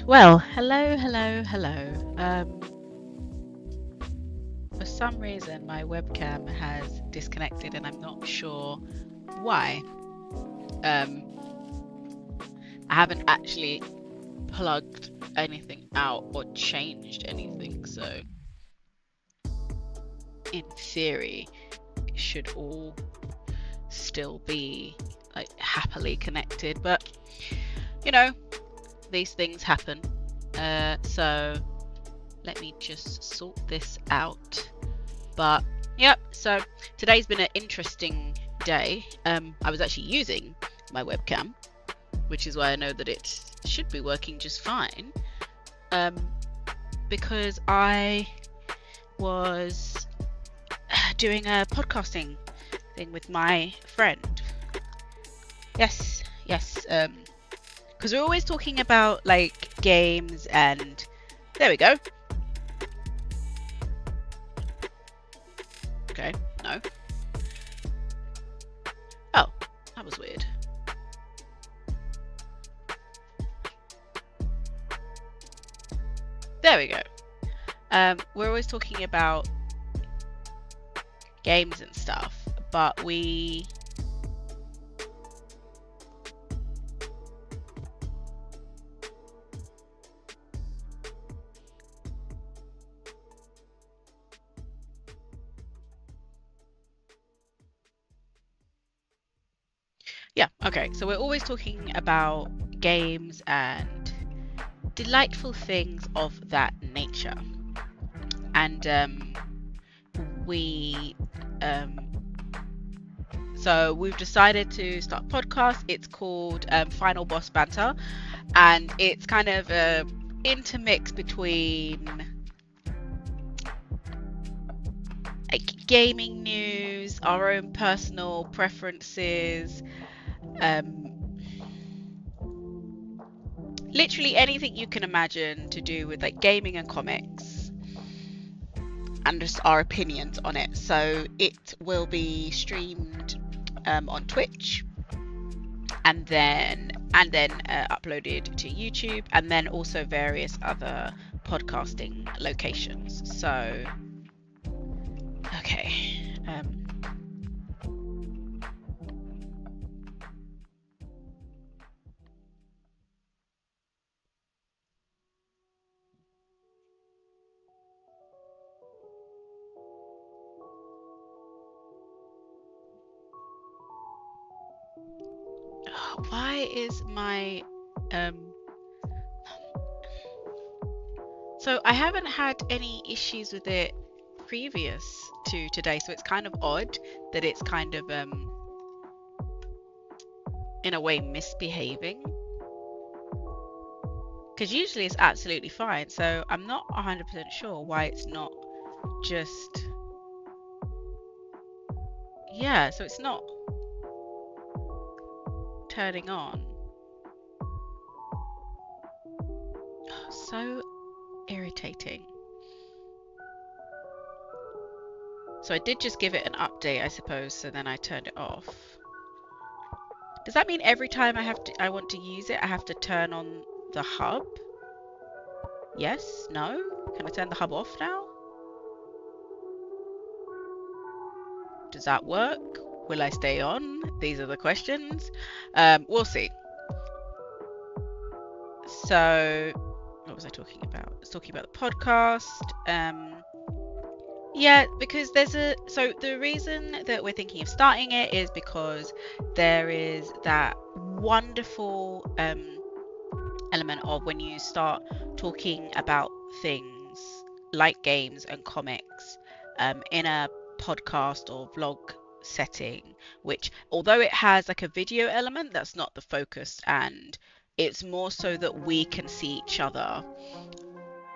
Well, hello. For some reason, my webcam has disconnected, and I'm not sure why. Um, I haven't actually plugged anything out or changed anything, so in theory, it should all still be like happily connected. But you know, these things happen. So let me just sort this out. But yep, so today's been an interesting day. I was actually using my webcam, which is why I know that it should be working just fine, because I was doing a podcasting thing with my friend. Yes, because we're always talking about like games, and there we go. Okay, no. Oh, that was weird. There we go. We're always talking about games and stuff, but we okay, so we're always talking about games and delightful things of that nature. And so we've decided to start a podcast. It's called Final Boss Banter, and it's kind of a intermix between like gaming news, our own personal preferences, literally anything you can imagine to do with like gaming and comics, and just our opinions on it. So it will be streamed on Twitch, and then uploaded to YouTube, and then also various other podcasting locations. So okay. Why is my so I haven't had any issues with it previous to today, so it's kind of odd that it's kind of in a way misbehaving, because usually it's absolutely fine. So I'm not 100% sure why it's not just so it's not turning on. So irritating. So I did just give it an update, I suppose, so then I turned it off. Does that mean every time I want to use it, I have to turn on the hub? Yes? No? Can I turn the hub off now? Does that work? Will I stay on? These are the questions. We'll see. So what was I talking about? I was talking about the podcast. Yeah, because so the reason that we're thinking of starting it is because there is that wonderful element of when you start talking about things like games and comics in a podcast or vlog setting, which although it has like a video element, that's not the focus, and it's more so that we can see each other,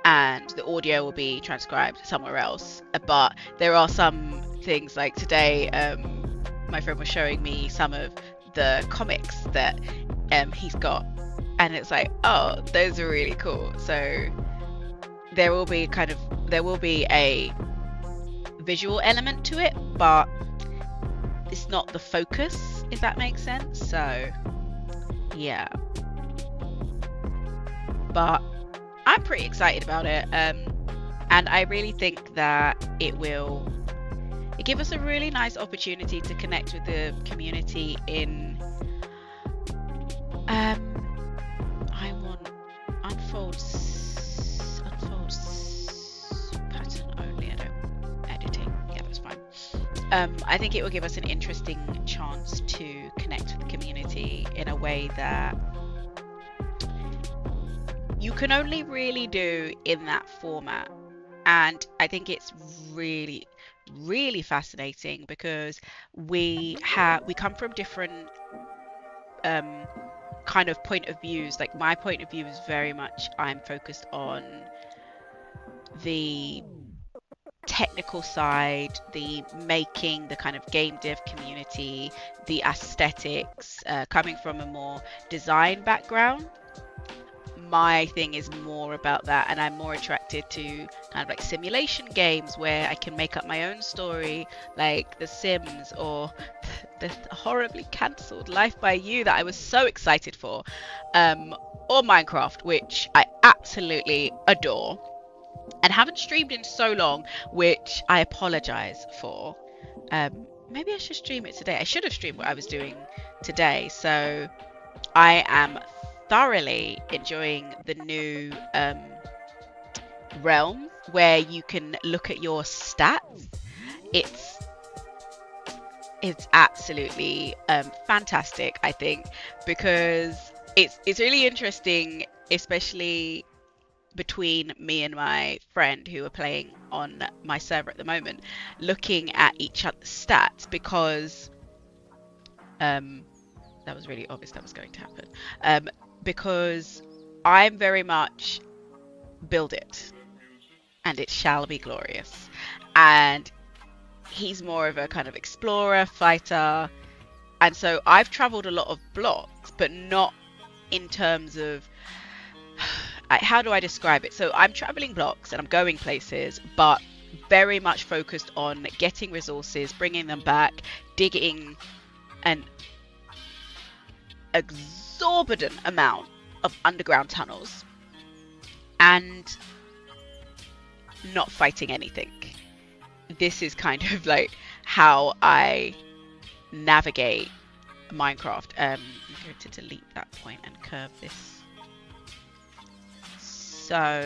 and the audio will be transcribed somewhere else. But there are some things like today, my friend was showing me some of the comics that he's got, and it's like, oh, those are really cool. So there will be a visual element to it, but it's not the focus, if that makes sense. So yeah, but I'm pretty excited about it, and I really think that it give us a really nice opportunity to connect with the community in I want unfolds pattern only. I don't editing. Yeah, that's fine. I think it will give us an interesting chance to connect with the community in a way that you can only really do in that format. And I think it's really, really fascinating because we come from different kind of point of views. Like my point of view is very much I'm focused on the technical side, the making, the kind of game dev community, the aesthetics, coming from a more design background. My thing is more about that, and I'm more attracted to kind of like simulation games where I can make up my own story, like The Sims or the horribly cancelled Life by You that I was so excited for, or Minecraft, which I absolutely adore and haven't streamed in so long, which I apologize for. Maybe I should stream it today. I should have streamed what I was doing today. So I am thoroughly enjoying the new realm where you can look at your stats. It's absolutely fantastic, I think, because it's really interesting, especially between me and my friend who are playing on my server at the moment, looking at each other's stats, because that was really obvious that was going to happen, because I'm very much build it and it shall be glorious, and he's more of a kind of explorer, fighter, and so I've traveled a lot of blocks, but not in terms of how do I describe it? So I'm traveling blocks and I'm going places, but very much focused on getting resources, bringing them back, digging an exorbitant amount of underground tunnels, and not fighting anything. This is kind of like how I navigate Minecraft. I'm going to delete that point and curve this. So,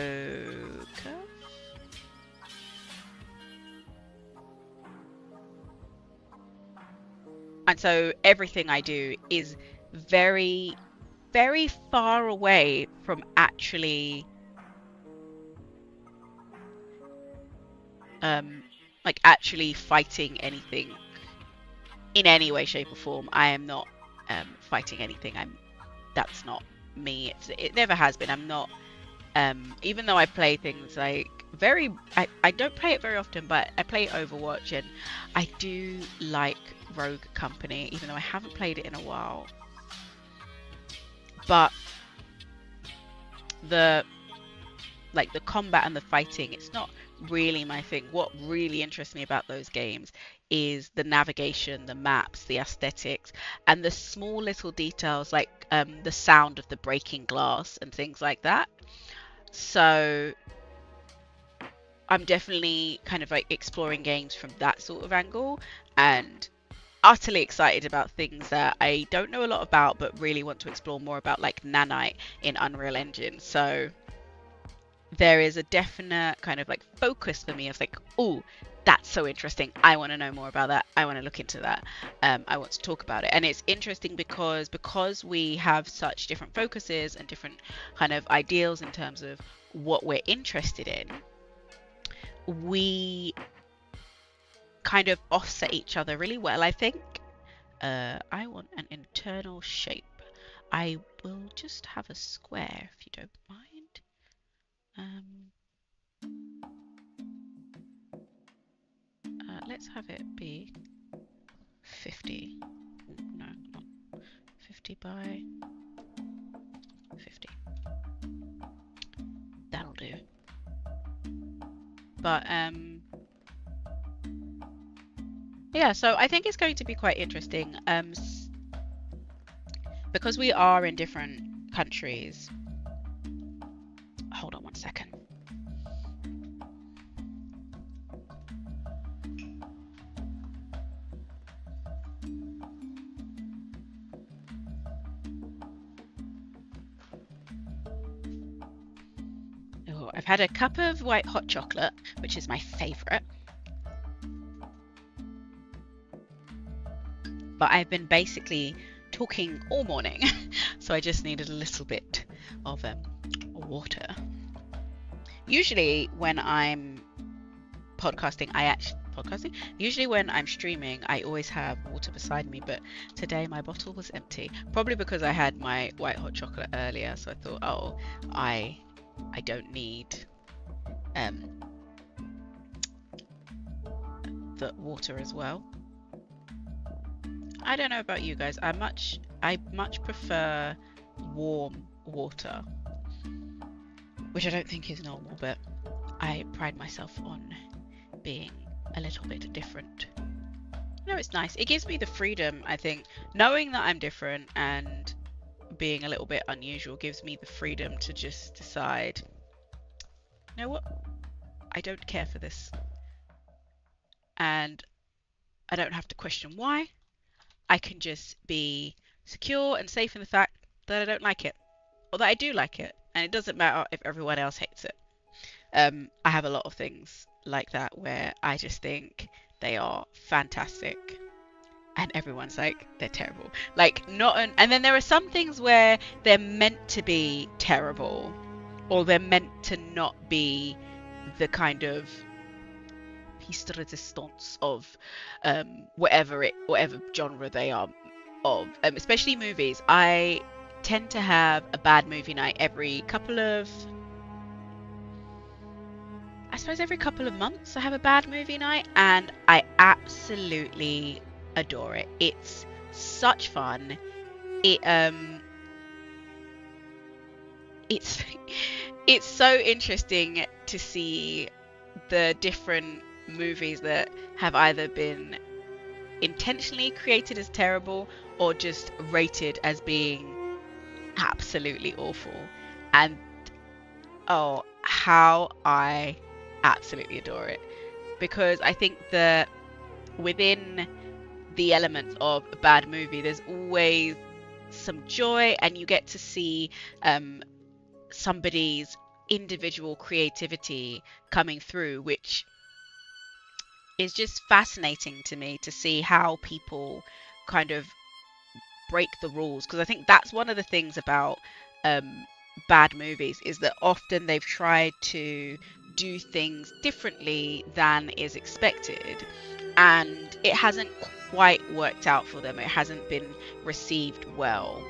curve. And so everything I do is very, very far away from actually like actually fighting anything in any way, shape or form. I am not fighting anything. That's not me. It never has been. I'm not, even though I play things like I don't play it very often, but I play Overwatch, and I do like Rogue Company, even though I haven't played it in a while. But the combat and the fighting, it's not really my thing. What really interests me about those games is the navigation, the maps, the aesthetics, and the small little details, like the sound of the breaking glass and things like that. So I'm definitely kind of like exploring games from that sort of angle, and utterly excited about things that I don't know a lot about but really want to explore more about, like Nanite in Unreal Engine. So there is a definite kind of like focus for me of like, oh, that's so interesting, I want to know more about that, I want to look into that, I want to talk about it. And it's interesting because we have such different focuses and different kind of ideals in terms of what we're interested in, we kind of offset each other really well, I think. I want an internal shape. I will just have a square if you don't mind. Let's have it be 50. No, not 50 by 50. That'll do. But yeah, so I think it's going to be quite interesting, because we are in different countries. Hold on one I've had a cup of white hot chocolate, which is my favourite. But I've been basically talking all morning, so I just needed a little bit of water. Usually when I'm usually when I'm streaming, I always have water beside me, but today my bottle was empty, probably because I had my white hot chocolate earlier, so I thought, oh, I don't need the water as well. I don't know about you guys. I much prefer warm water, which I don't think is normal, but I pride myself on being a little bit different. No, it's nice. It gives me the freedom, I think, knowing that I'm different and being a little bit unusual gives me the freedom to just decide, you know what, I don't care for this, and I don't have to question why. I can just be secure and safe in the fact that I don't like it, or that I do like it, and it doesn't matter if everyone else hates it. I have a lot of things like that where I just think they are fantastic, and everyone's like, they're terrible. Like, and then there are some things where they're meant to be terrible, or they're meant to not be the kind of piece de resistance of whatever genre they are of, especially movies. I tend to have a bad movie night every couple of months. I have a bad movie night, and I absolutely adore it. It's such fun. It's so interesting to see the different movies that have either been intentionally created as terrible or just rated as being absolutely awful, and oh, how I absolutely adore it, because I think that within the elements of a bad movie there's always some joy, and you get to see somebody's individual creativity coming through, which is just fascinating to me, to see how people kind of break the rules, because I think that's one of the things about bad movies, is that often they've tried to do things differently than is expected, and it hasn't quite worked out for them. It hasn't been received well,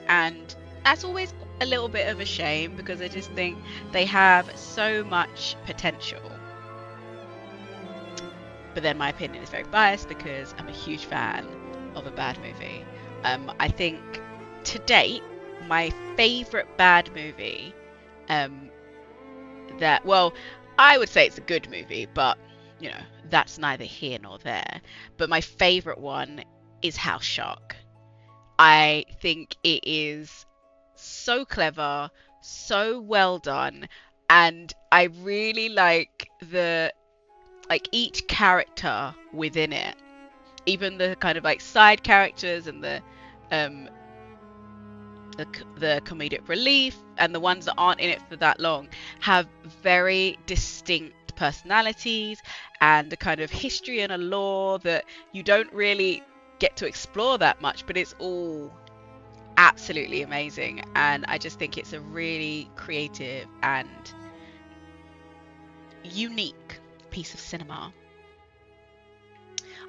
and that's always a little bit of a shame, because I just think they have so much potential. But then my opinion is very biased because I'm a huge fan of a bad movie. I think to date, my favourite bad movie, I would say it's a good movie, but you know, that's neither here nor there. But my favourite one is House Shark. I think it is so clever, so well done, and I really like each character within it, even the kind of like side characters and the comedic relief, and the ones that aren't in it for that long have very distinct personalities and a kind of history and a lore that you don't really get to explore that much, but it's all absolutely amazing, and I just think it's a really creative and unique piece of cinema.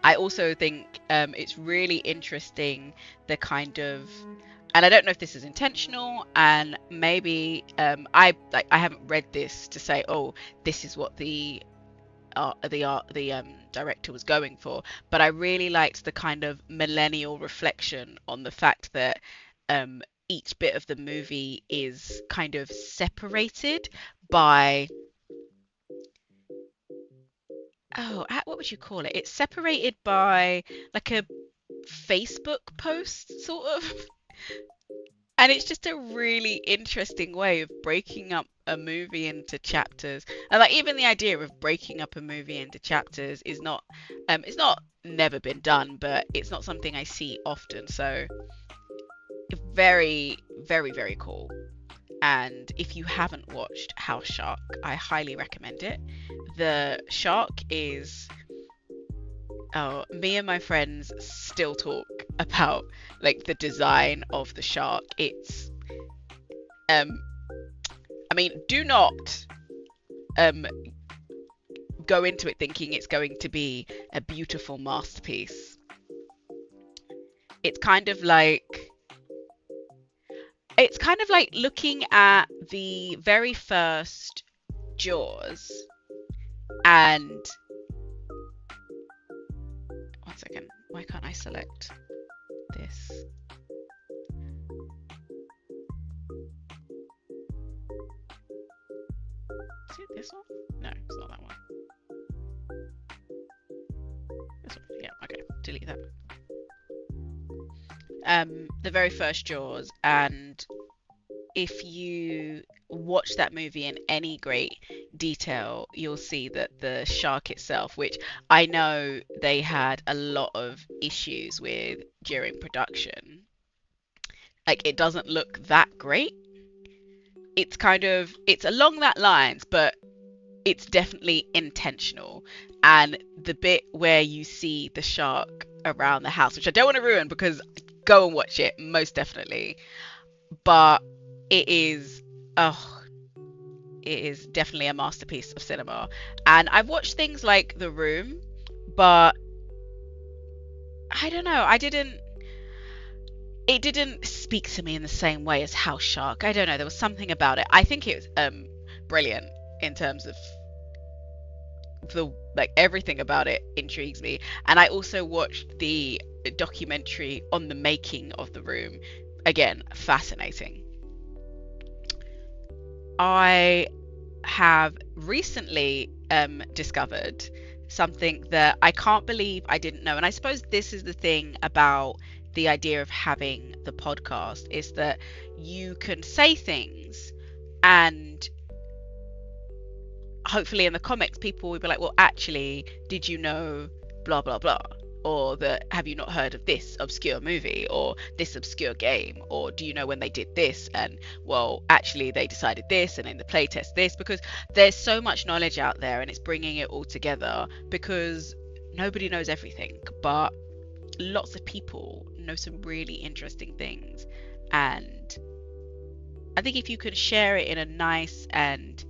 I also think it's really interesting, the kind of, and I don't know if this is intentional, and maybe I haven't read this to say, oh, this is what the director was going for, but I really liked the kind of millennial reflection on the fact that each bit of the movie is kind of separated by, what would you call it? It's separated by like a Facebook post, sort of. And it's just a really interesting way of breaking up a movie into chapters. And like, even the idea of breaking up a movie into chapters is not, it's not never been done, but it's not something I see often. So very, very, very cool. And if you haven't watched House Shark, I highly recommend it. The shark is, oh, me and my friends still talk about like the design of the shark. It's I mean, do not go into it thinking it's going to be a beautiful masterpiece. It's kind of like looking at the very first Jaws, and one second, why can't I select this? Is it this one? No, it's not that one. This one. Yeah, okay, delete that. The very first Jaws, and if you watch that movie in any great detail, you'll see that the shark itself, which I know they had a lot of issues with during production, like it doesn't look that great. It's along that lines, but it's definitely intentional. And the bit where you see the shark around the house, which I don't want to ruin because go and watch it, most definitely. But it is definitely a masterpiece of cinema. And I've watched things like The Room, but I don't know, it didn't speak to me in the same way as House Shark. I don't know, there was something about it. I think it was brilliant in terms of everything about it intrigues me. And I also watched the documentary on the making of The Room. Again, fascinating. I have recently discovered something that I can't believe I didn't know. And I suppose this is the thing about the idea of having the podcast, is that you can say things and hopefully in the comments people will be like, well, actually, did you know blah blah blah, or that have you not heard of this obscure movie or this obscure game, or do you know when they did this, and well, actually they decided this, and in the playtest this, because there's so much knowledge out there, and it's bringing it all together, because nobody knows everything, but lots of people know some really interesting things. And I think if you can share it in a nice and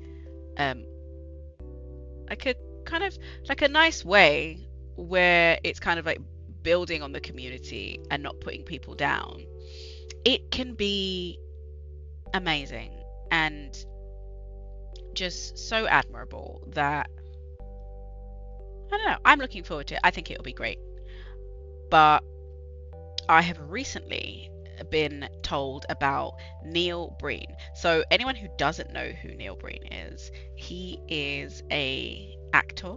like a nice way, where it's kind of like building on the community and not putting people down, it can be amazing and just so admirable that I don't know, I'm looking forward to it. I think it'll be great. But I have recently been told about Neil Breen. So anyone who doesn't know who Neil Breen is, he is a actor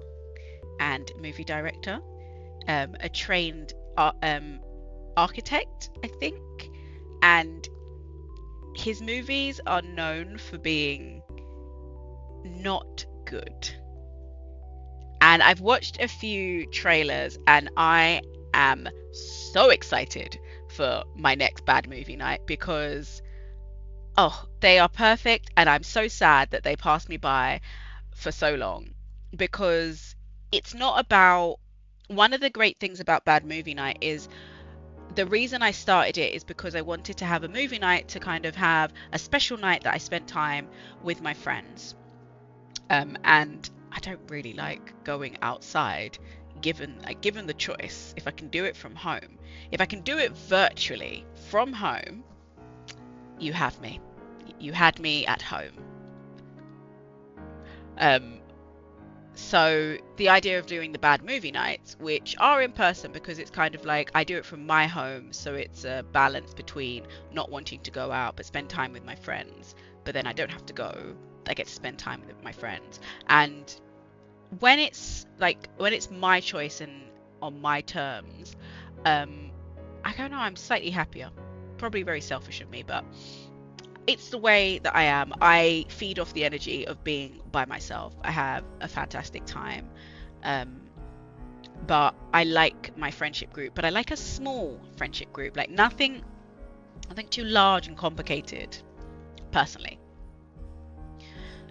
and movie director, a trained architect, I think, and his movies are known for being not good. And I've watched a few trailers and I am so excited for my next bad movie night, because they are perfect, and I'm so sad that they passed me by for so long, because it's not about, one of the great things about bad movie night is the reason I started it is because I wanted to have a movie night to kind of have a special night that I spent time with my friends, and I don't really like going outside. Given the choice, if I can do it from home, if I can do it virtually from home, you have me. You had me at home. So the idea of doing the bad movie nights, which are in person, because it's kind of like I do it from my home, so it's a balance between not wanting to go out but spend time with my friends, but then I don't have to go. I get to spend time with my friends. And when it's my choice and on my terms, I don't know, I'm slightly happier. Probably very selfish of me, but it's the way that I am. I feed off the energy of being by myself. I have a fantastic time. But I like my friendship group, but I like a small friendship group, like nothing I think too large and complicated, personally.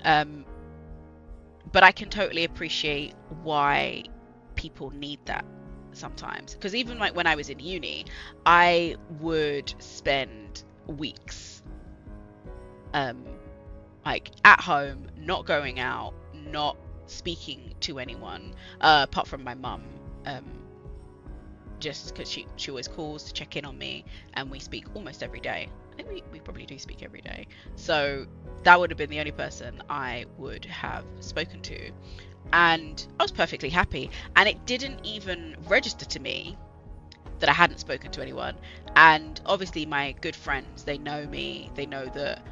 But I can totally appreciate why people need that sometimes. Because even like when I was in uni, I would spend weeks like at home, not going out, not speaking to anyone, apart from my mum, just because she always calls to check in on me, and we speak almost every day. I think we probably do speak every day. So that would have been the only person I would have spoken to. And I was perfectly happy. And it didn't even register to me that I hadn't spoken to anyone. And obviously my good friends, they know me. They know that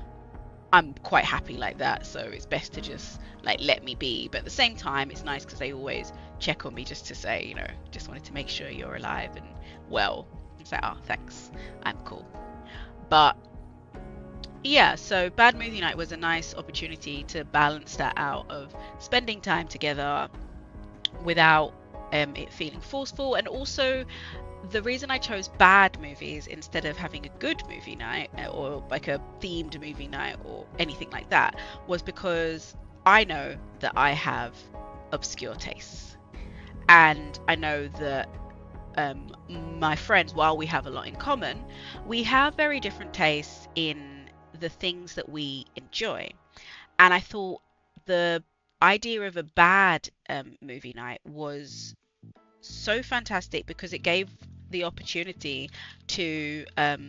I'm quite happy like that. So it's best to just like let me be. But at the same time, it's nice because they always check on me just to say, you know, just wanted to make sure you're alive and well. It's like, oh, thanks. I'm cool. But yeah, so Bad Movie Night was a nice opportunity to balance that out of spending time together without it feeling forceful. And also, the reason I chose bad movies instead of having a good movie night or like a themed movie night or anything like that was because I know that I have obscure tastes. And I know that my friends, while we have a lot in common, we have very different tastes in the things that we enjoy. And I thought the idea of a bad movie night was so fantastic because it gave the opportunity to it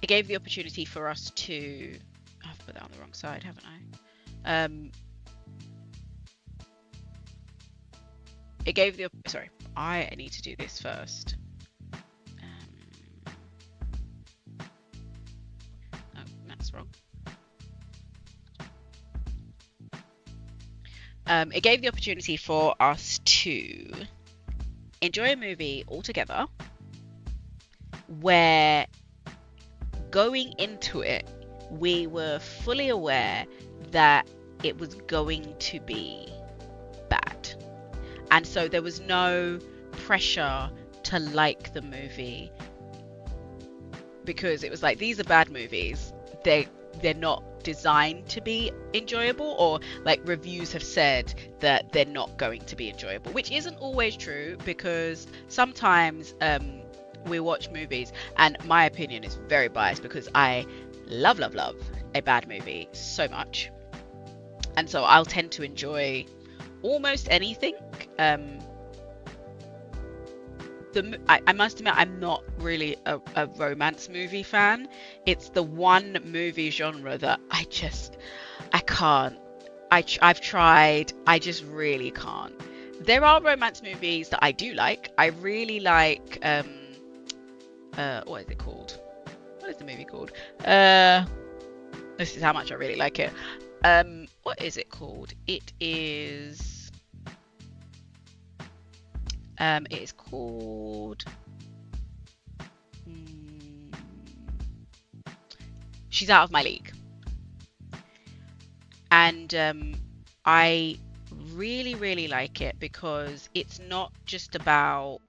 gave the opportunity for us to I've put that on the wrong side, haven't I? It gave the sorry, I need to do this first. Oh, that's wrong. It gave the opportunity for us to enjoy a movie all together where going into it we were fully aware that it was going to be bad, and so there was no pressure to like the movie because it was like, these are bad movies, they're not designed to be enjoyable, or like reviews have said that they're not going to be enjoyable, which isn't always true because sometimes we watch movies, and my opinion is very biased because I love a bad movie so much, and so I'll tend to enjoy almost anything. I must admit I'm not really a romance movie fan. It's the one movie genre that I can't. I've tried, I just really can't. There are romance movies that I do like. I really like what is it called? What is the movie called? This is how much I really like it. What is it called? It is called She's Out of My League. And I really like it because it's not just about,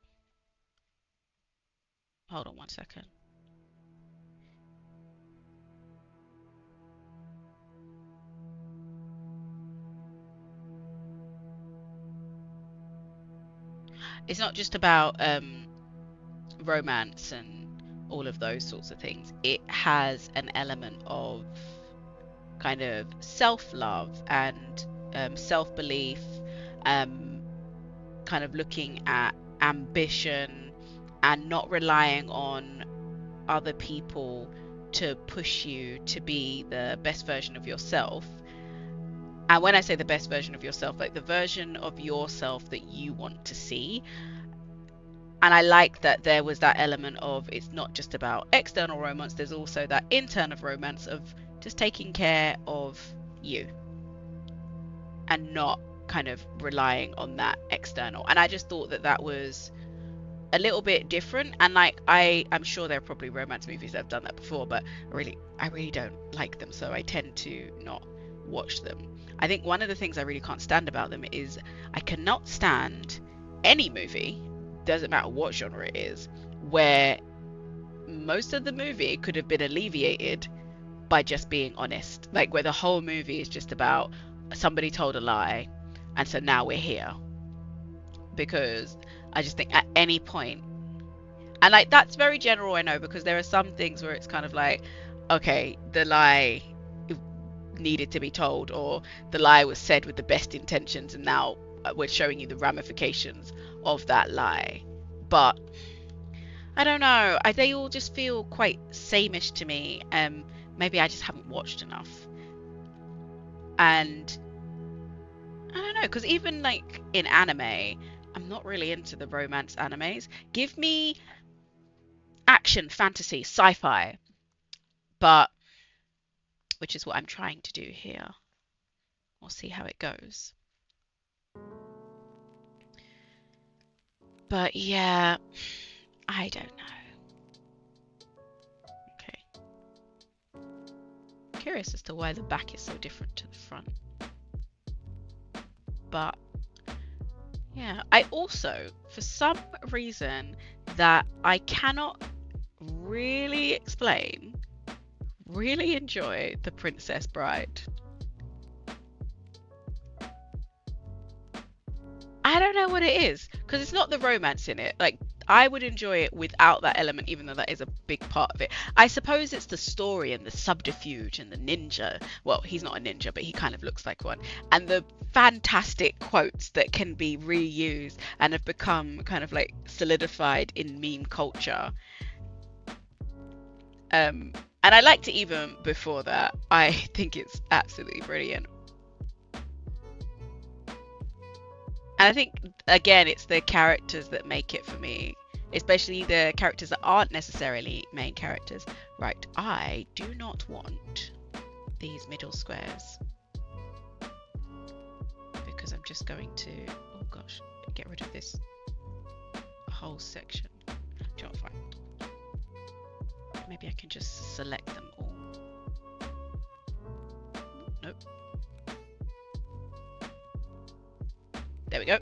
hold on one second. It's not just about romance and all of those sorts of things. It has an element of kind of self-love and self-belief, kind of looking at ambition and not relying on other people to push you to be the best version of yourself. And when I say the best version of yourself, like the version of yourself that you want to see. And I like that there was that element of, it's not just about external romance, there's also that internal romance of just taking care of you and not kind of relying on that external. And I just thought that that was a little bit different. And like, I'm sure there are probably romance movies that have done that before, but I really don't like them, so I tend to not watch them. I think one of the things I really can't stand about them is I cannot stand any movie, doesn't matter what genre it is, where most of the movie could have been alleviated by just being honest. Like where the whole movie is just about somebody told a lie and so now we're here. Because I just think at any point, and like that's very general, I know, because there are some things where it's kind of like, okay, the lie needed to be told, or the lie was said with the best intentions, and now we're showing you the ramifications of that lie. But I don't know, they all just feel quite sameish to me. Maybe I just haven't watched enough, and I don't know, because even like in anime, I'm not really into the romance animes. Give me action, fantasy, sci-fi, but which is what I'm trying to do here. We'll see how it goes. But yeah, I don't know. Okay. I'm curious as to why the back is so different to the front. But yeah, I also, for some reason that I cannot really explain, really enjoy The Princess Bride. I don't know what it is, because it's not the romance in it. Like, I would enjoy it without that element, even though that is a big part of it. I suppose it's the story and the subterfuge and the ninja. Well, he's not a ninja, but he kind of looks like one. And the fantastic quotes that can be reused and have become kind of like solidified in meme culture. And I liked it even before that. I think it's absolutely brilliant. And I think, again, it's the characters that make it for me, especially the characters that aren't necessarily main characters. Right, I do not want these middle squares because I'm just going to, oh gosh, get rid of this whole section. Do you know what, fine. Maybe I can just select them all. Nope. There we go.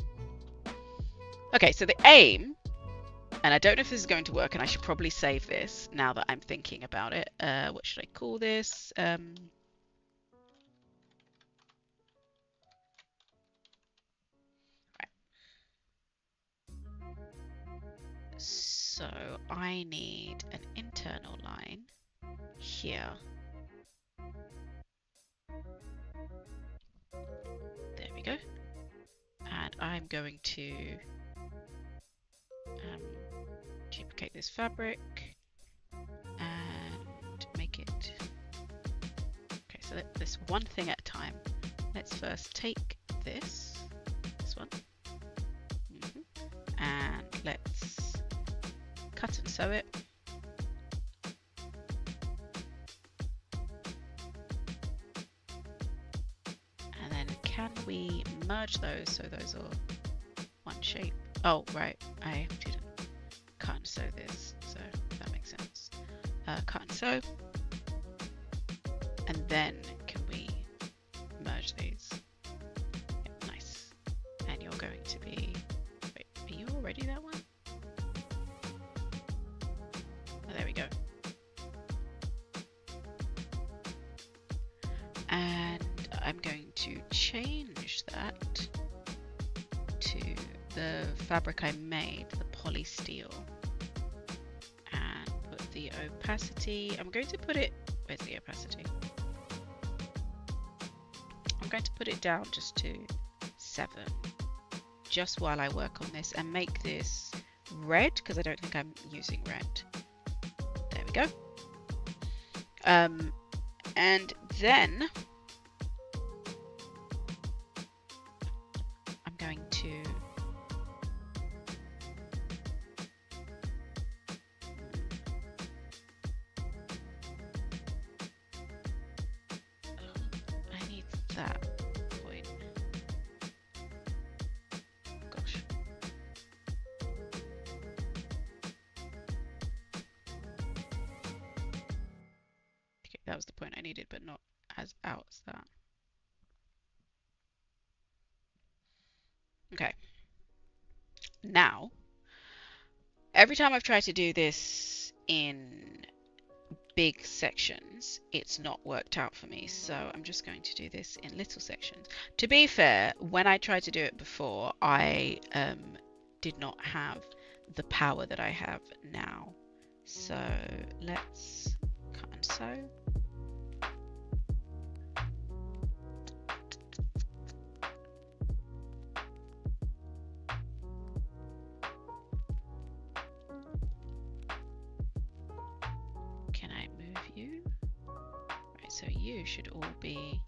Okay, so the aim, and I don't know if this is going to work, and I should probably save this now that I'm thinking about it. What should I call this? Right. So I need an internal line here. There we go. And I'm going to duplicate this fabric and make it. Okay, so this one thing at a time. Let's first take this one, and let's cut and sew it. And then can we merge those so those are one shape? Oh, right, I didn't cut and sew this, so that makes sense. Cut and sew, and then can we merge these? Yep, nice. And you're going to be, wait, are you already that one? Oh, there we go. And I'm going to change that to the fabric I made, the polysteel, and put the opacity. I'm going to put it, where's the opacity? I'm going to put it down just to 7, just while I work on this, and make this red, because I don't think I'm using red. There we go. And then I'm going to I need that point. Gosh. Okay, that was the point I needed, but not as out as that. Okay. Now, every time I've tried to do this in big sections, it's not worked out for me. So I'm just going to do this in little sections. To be fair, when I tried to do it before, I did not have the power that I have now. So let's cut and sew. Can I move you? Right, so you should all be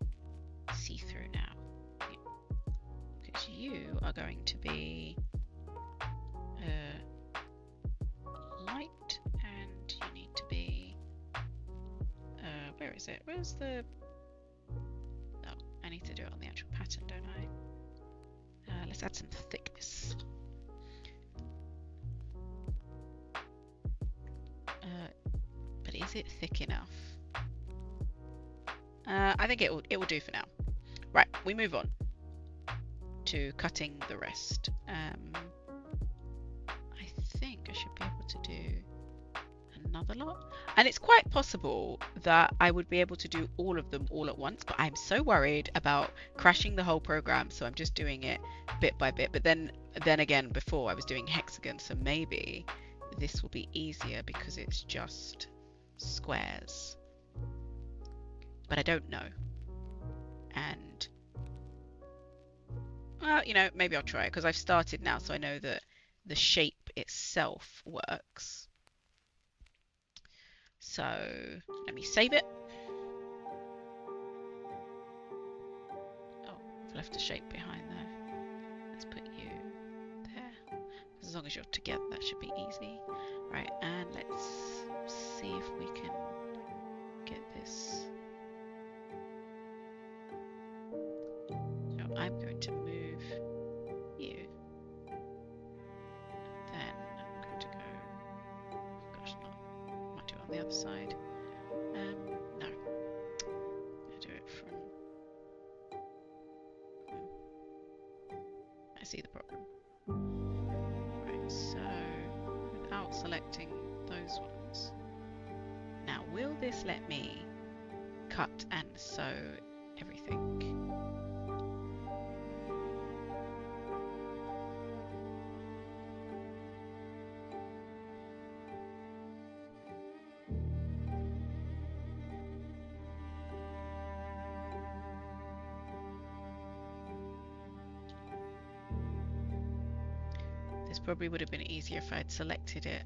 see-through now, because you are going to be light, and you need to be where is it? Where's the... Oh, I need to do it on the actual pattern, don't I? Let's add some thickness. But is it thick enough? I think it will do for now. Right, we move on to cutting the rest. I think I should be able to do another lot, and it's quite possible that I would be able to do all of them all at once, but I'm so worried about crashing the whole program, so I'm just doing it bit by bit. But then again, before I was doing hexagon, so maybe this will be easier because it's just squares, but I don't know. And well, you know, maybe I'll try it because I've started now, so I know that the shape itself works. So let me save it. Oh, I've left a shape behind there. Let's put you there. As long as you're together, that should be easy. Right, and let's see if we can get this. So I'm going to move you. Then I'm going to go, oh gosh, I might do it on the other side. No, I'll do it from, I see the problem. Right, so without selecting those ones. Now, will this let me cut and sew everything? This probably would have been easier if I'd selected it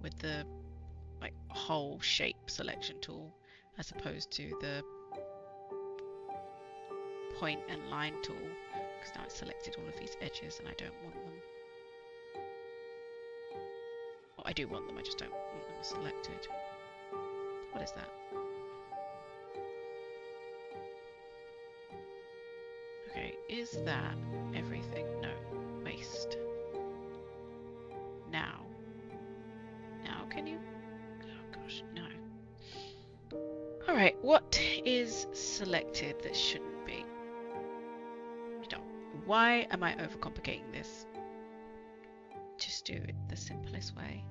with the like whole shape selection tool as opposed to the point and line tool, because now it's selected all of these edges and I don't want them. Well, I do want them, I just don't want them selected. What is that? Okay, is that everything? No, waste. Now can you? Oh gosh, no. Alright, what is selected that shouldn't be? Why am I overcomplicating this? Just do it the simplest way.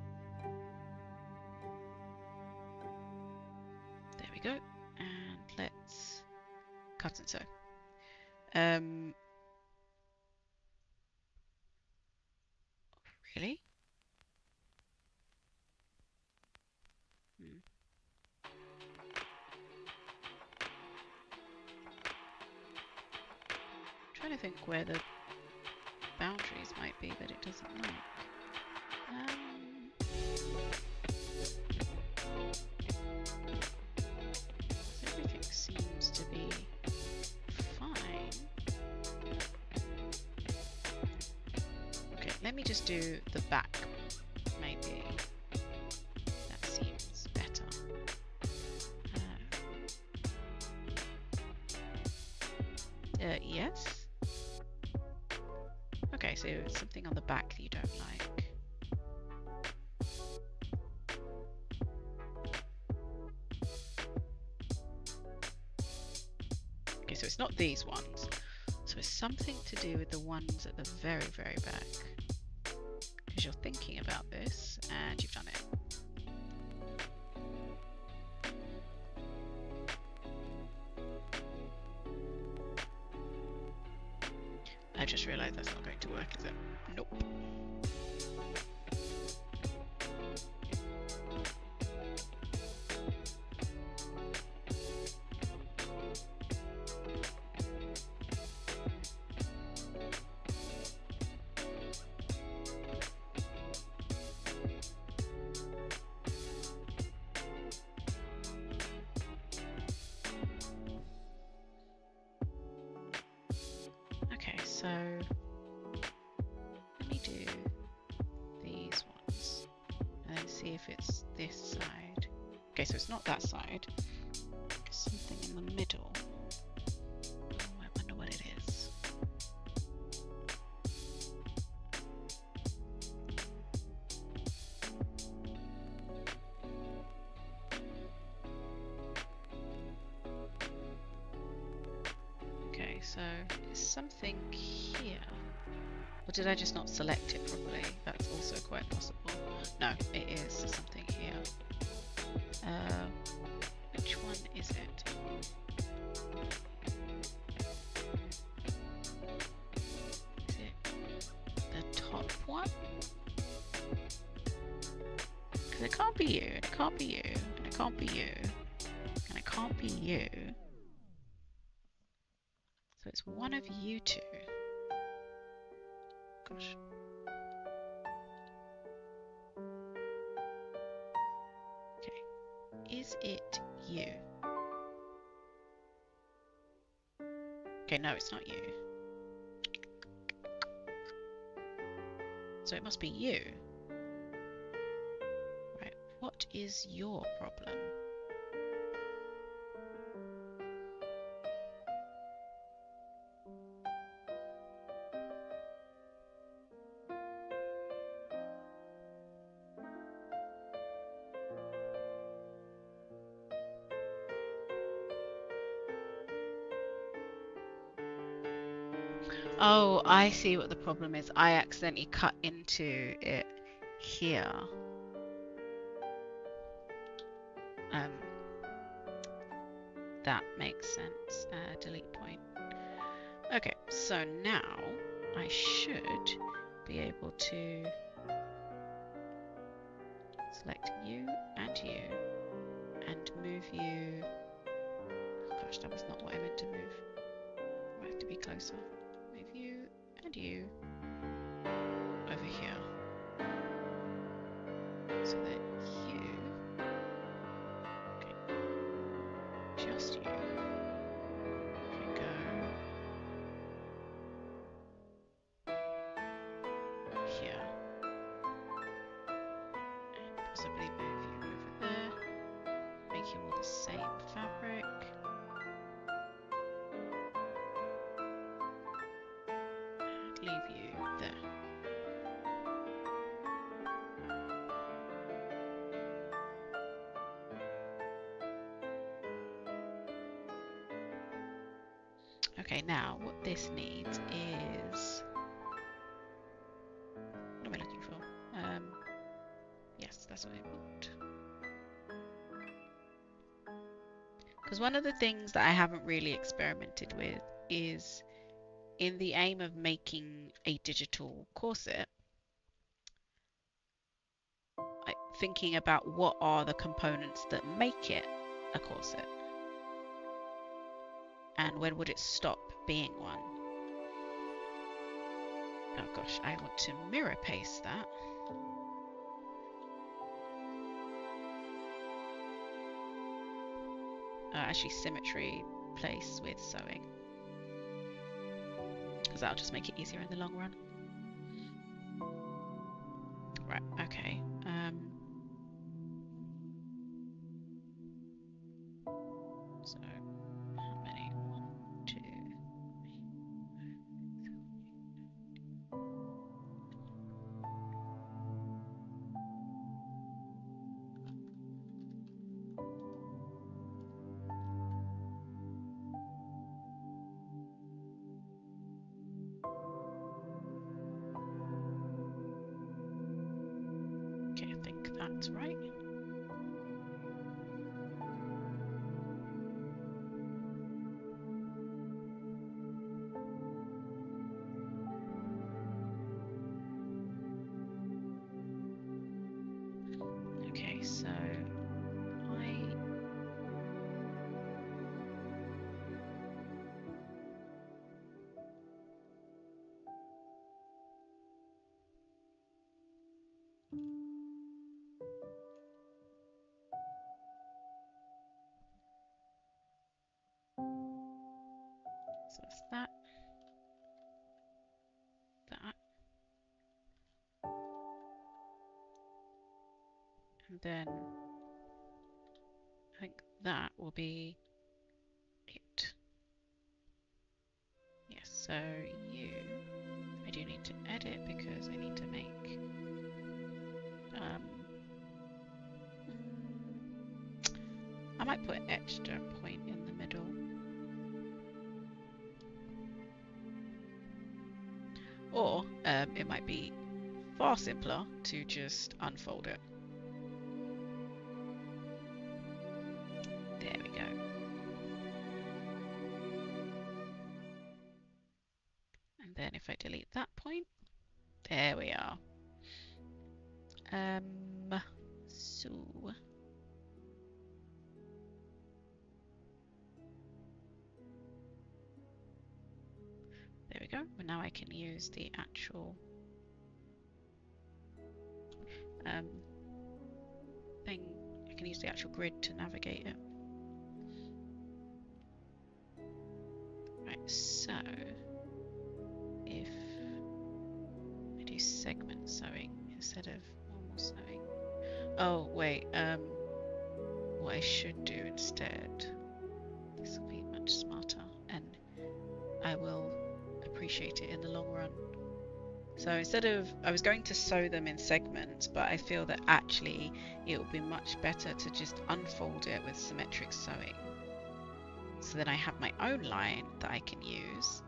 There we go. And let's cut and sew. Really? I'm trying to think where the boundaries might be, but it doesn't like. Everything seems to be fine. Okay, let me just do the back, maybe. That seems better. Yes. Okay, so it's something on the back that you don't like. Okay, so it's not these ones. So So it's something to do with the ones at the very, very back. Because you're thinking about this and you've done it. I just realised that's not going to work, is it? Nope. Okay, so let me do these ones and then see if it's this side. Okay, so it's not that side. Something in the middle. Oh, I wonder what it is. Okay, so it's something here. Or did I just not select it properly? That's also quite possible. No, it is something here. Which one is it? Is it the top one? Because it can't be you, and it can't be you, and it can't be you, and it can't be you. So it's one of you two. Gosh. Okay. Is it you? Okay, no, it's not you. So it must be you. Right, what is your problem? Oh, I see what the problem is. I accidentally cut into it here. That makes sense. Delete point. Okay, so now I should be able to select you and move you. Gosh, that was not what I meant to move. I have to be closer. Move you and you over here. So that you, okay, just you can go here and possibly move you over there. Make you all the same fabric. And leave you there. Okay, now what this needs is, what am I looking for? Yes, that's what I want. Because one of the things that I haven't really experimented with is, in the aim of making a digital corset, thinking about what are the components that make it a corset and when would it stop being one. Oh gosh, I want to mirror paste that. Actually symmetry place with sewing, because that'll just make it easier in the long run. Right, okay. So how many? 1, 2, 3. that's right. Okay, so so it's that, and then I think that will be it. Yes, so you, I do need to edit because I need to make I might put an extra point in the middle. Or it might be far simpler to just unfold it. There we go. And then if I delete that point, there we are. So there we go. And now I can use the actual thing. I can use the actual grid to navigate it. Right, so if I do segment sewing instead of normal sewing. Oh wait, what I should do instead, this will be much smarter and I will appreciate it in the long run. So instead of, I was going to sew them in segments, but I feel that actually it would be much better to just unfold it with symmetric sewing. So then I have my own line that I can use,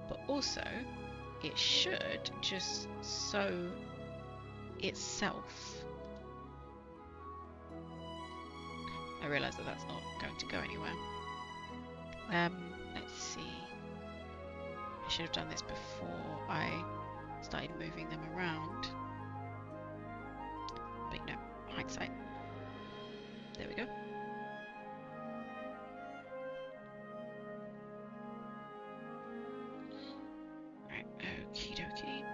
but also it should just sew itself. I realise that that's not going to go anywhere. Let's see. I should have done this before I started moving them around. But no, hindsight. There we go. Right, okie dokie.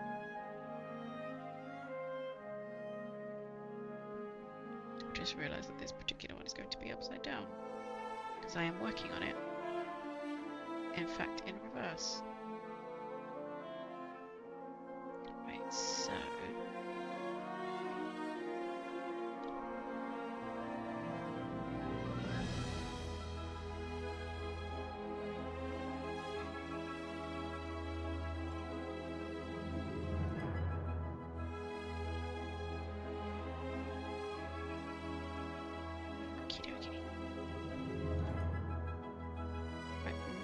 Just realised that this particular one is going to be upside down because I am working on it. In fact, in reverse. Right, so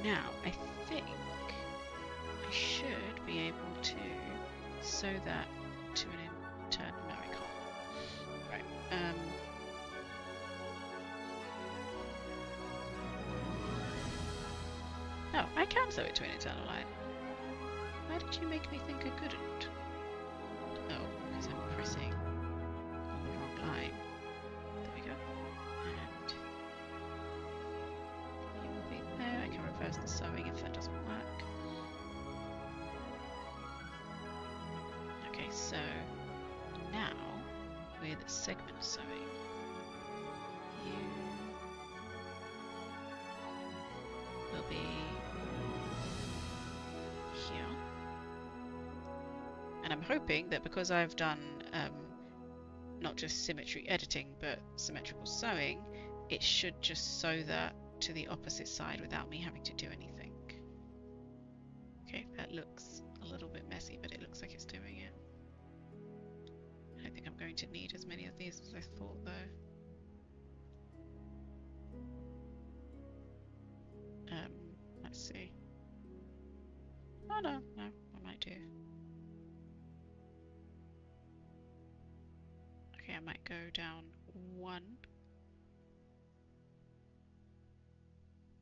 now I think I should be able to sew that to an internal. No, I can't. Right. No, I can sew it to an internal line. Why did you make me think I couldn't? Oh, because I'm pressing on the wrong line. There we go. And it will be there. I can reverse the sewing if that doesn't work. Okay, so now with segment sewing, you will be here. And I'm hoping that because I've done not just symmetry editing but symmetrical sewing, it should just sew that to the opposite side without me having to do anything. Okay, that looks a little bit messy, but it looks like it's doing it. I don't think I'm going to need as many of these as I thought though. Let's see. Oh no, I might do. Okay, I might go down 1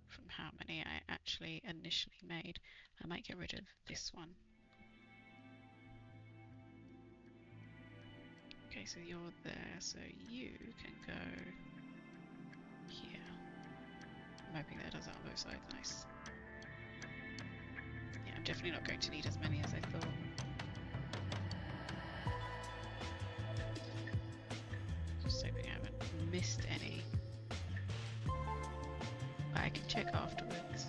from how many I actually initially made. I might get rid of this one. Okay, so you're there, so you can go here. I'm hoping that does it on both sides. Nice. Yeah, I'm definitely not going to need as many as I thought. Just hoping I haven't missed any. But I can check afterwards.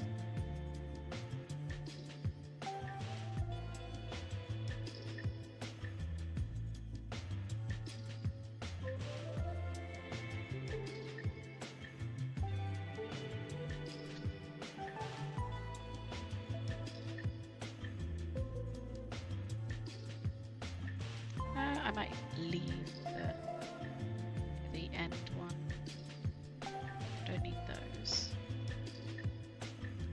I might leave the end one. Don't need those.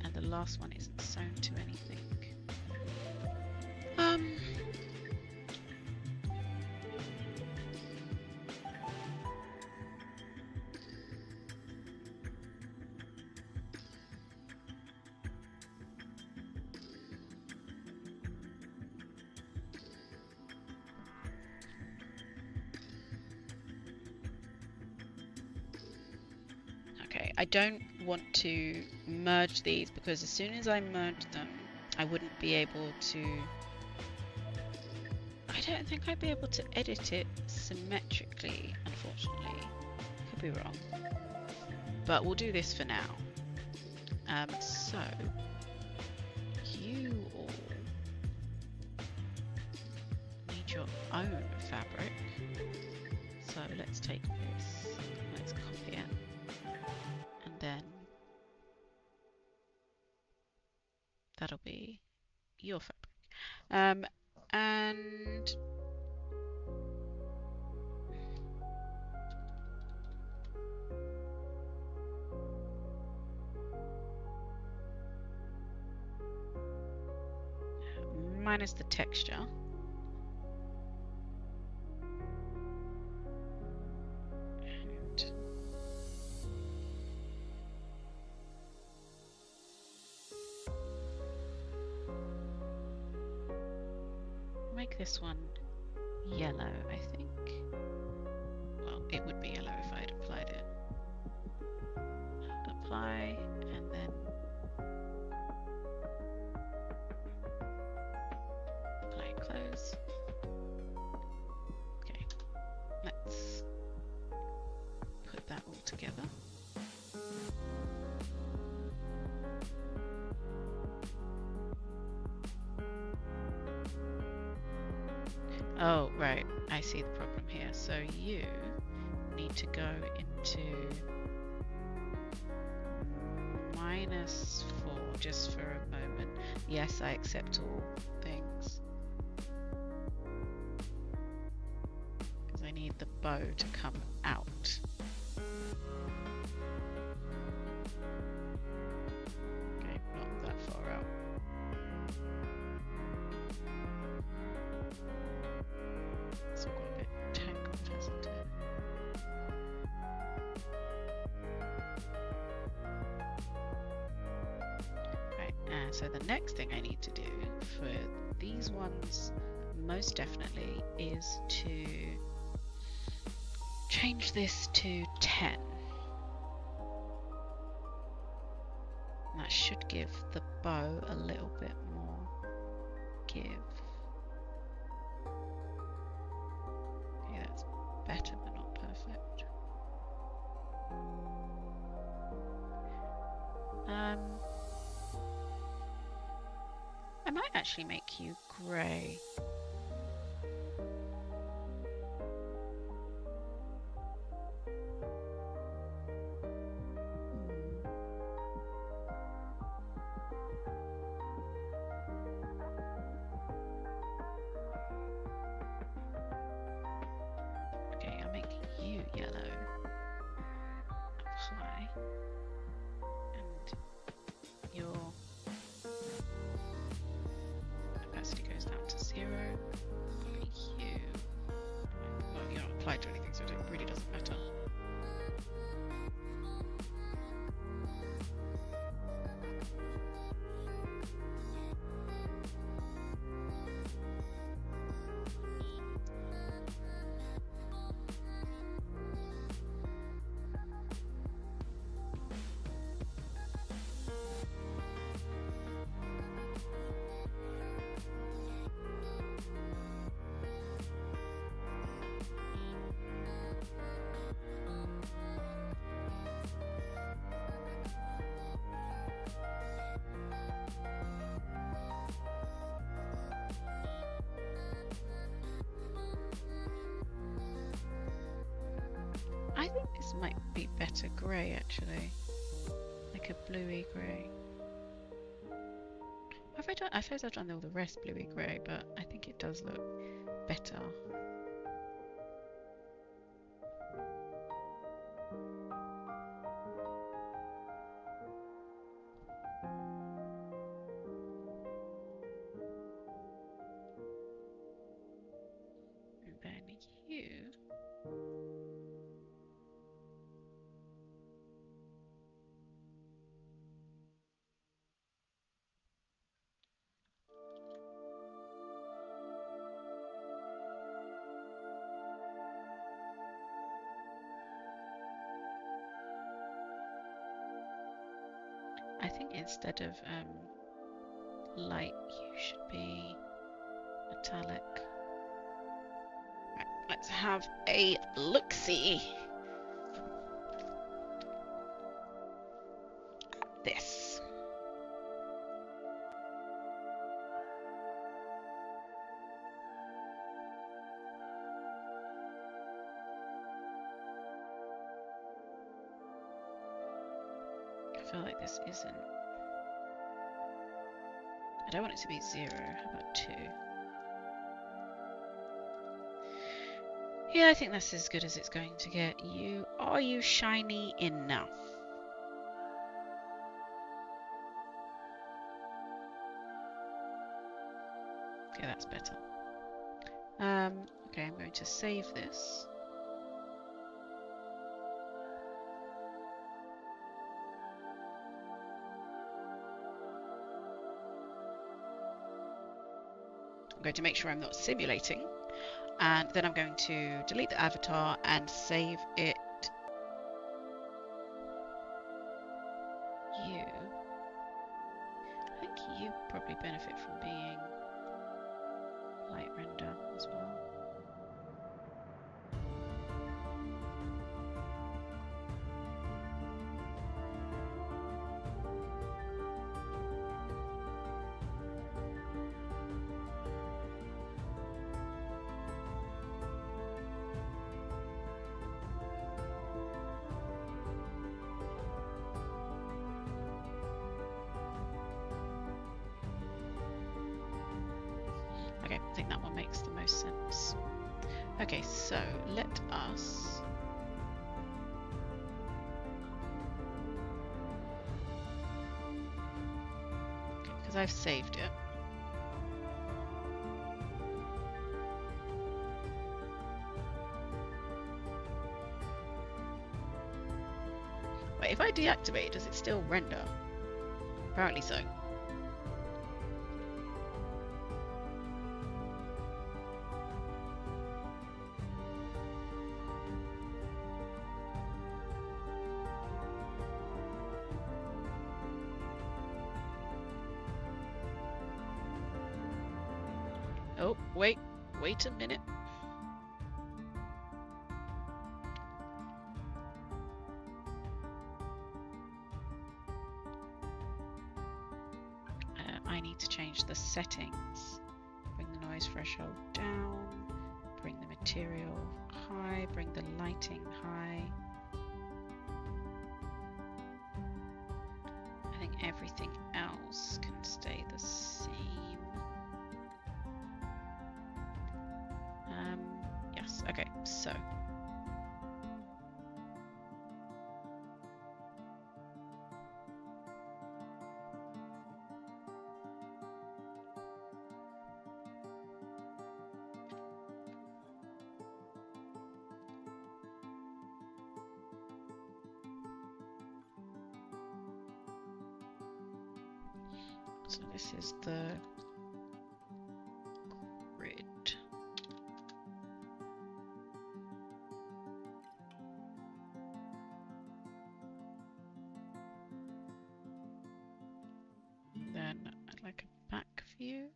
And the last one isn't sewn to anything. Okay, I don't want to merge these because as soon as I merge them, I wouldn't be able to... I don't think I'd be able to edit it symmetrically, unfortunately. Could be wrong. But we'll do this for now. So, you all need your own fabric. So let's take this, let's copy it, and then that'll be your fabric. And minus the texture. And make this one yellow, I think. Well, it would be yellow if I had applied it. Apply, and then apply close. Okay, let's put that all together. Oh, right, I see the problem here. So you need to go into -4 just for a moment. Yes, I accept all things. Because I need the bow to come out. Okay, not that far out. It's got a bit tangled, hasn't it? Right, so the next thing I need to do for these ones most definitely is to change this to 10. And that should give the bow a little bit more give. Okay, that's better but not perfect. I might actually make you grey. Okay, I'll make you yellow. Apply. And your opacity goes down to 0. You. Well, you're not applied to anything, so it think this might be better grey actually, like a bluey grey. I suppose I've done all the rest bluey grey, but I think it does look better. And then you. I think instead of light, you should be metallic. Right, let's have a look-see. This. I feel like this isn't. I don't want it to be 0. How about 2? Yeah, I think that's as good as it's going to get. Are you shiny enough? Okay, that's better. Okay, I'm going to save this. I'm going to make sure I'm not simulating, and then I'm going to delete the avatar and save it. You. I think you probably benefit from being light render as well. Okay, I think that one makes the most sense. Okay, so let us because I've saved it. Wait, if I deactivate, does it still render? Apparently so. Oh, wait a minute. I need to change the settings. Bring the noise threshold down, bring the material high, bring the lighting high. I think everything else can stay the same. Yes, okay, so. So this is the grid. Then I'd like a back view.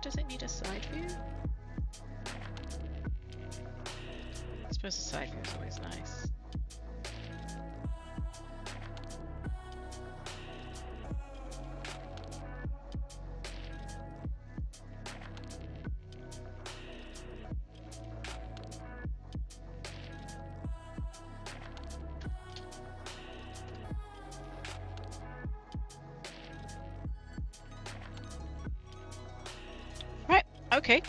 Does it need a side view? I suppose a side view is always nice. Right, okay.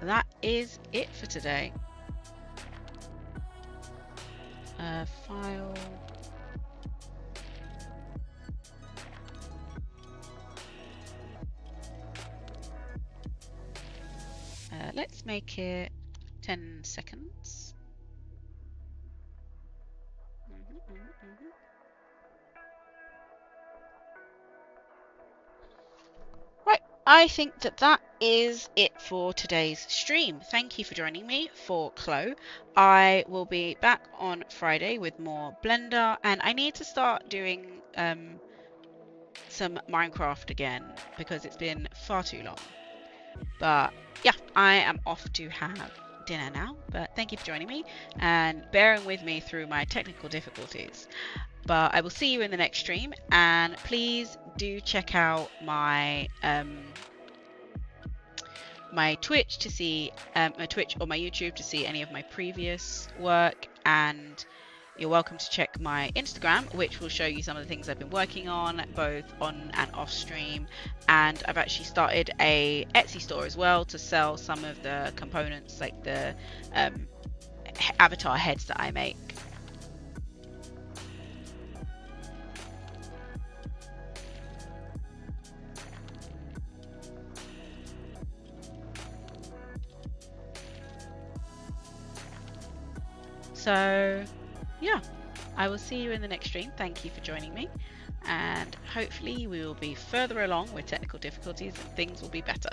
That is it for today. File. Let's make it 10 seconds. Right, I think that is it for today's stream. Thank you for joining me for CLO. I will be back on Friday with more Blender, and I need to start doing some Minecraft again because it's been far too long. But yeah, I am off to have dinner now, but thank you for joining me and bearing with me through my technical difficulties. But I will see you in the next stream, and please do check out my my Twitch to see my Twitch or my YouTube to see any of my previous work, and you're welcome to check my Instagram, which will show you some of the things I've been working on both on and off stream. And I've actually started a Etsy store as well to sell some of the components, like the avatar heads that I make. So yeah, I will see you in the next stream. Thank you for joining me, and hopefully we will be further along with technical difficulties and things will be better.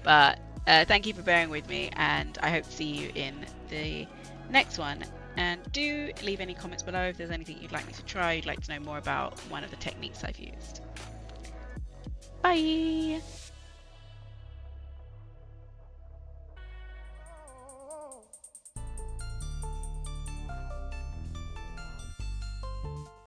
But thank you for bearing with me, and I hope to see you in the next one. And do leave any comments below if there's anything you'd like me to try, you'd like to know more about one of the techniques I've used. Bye!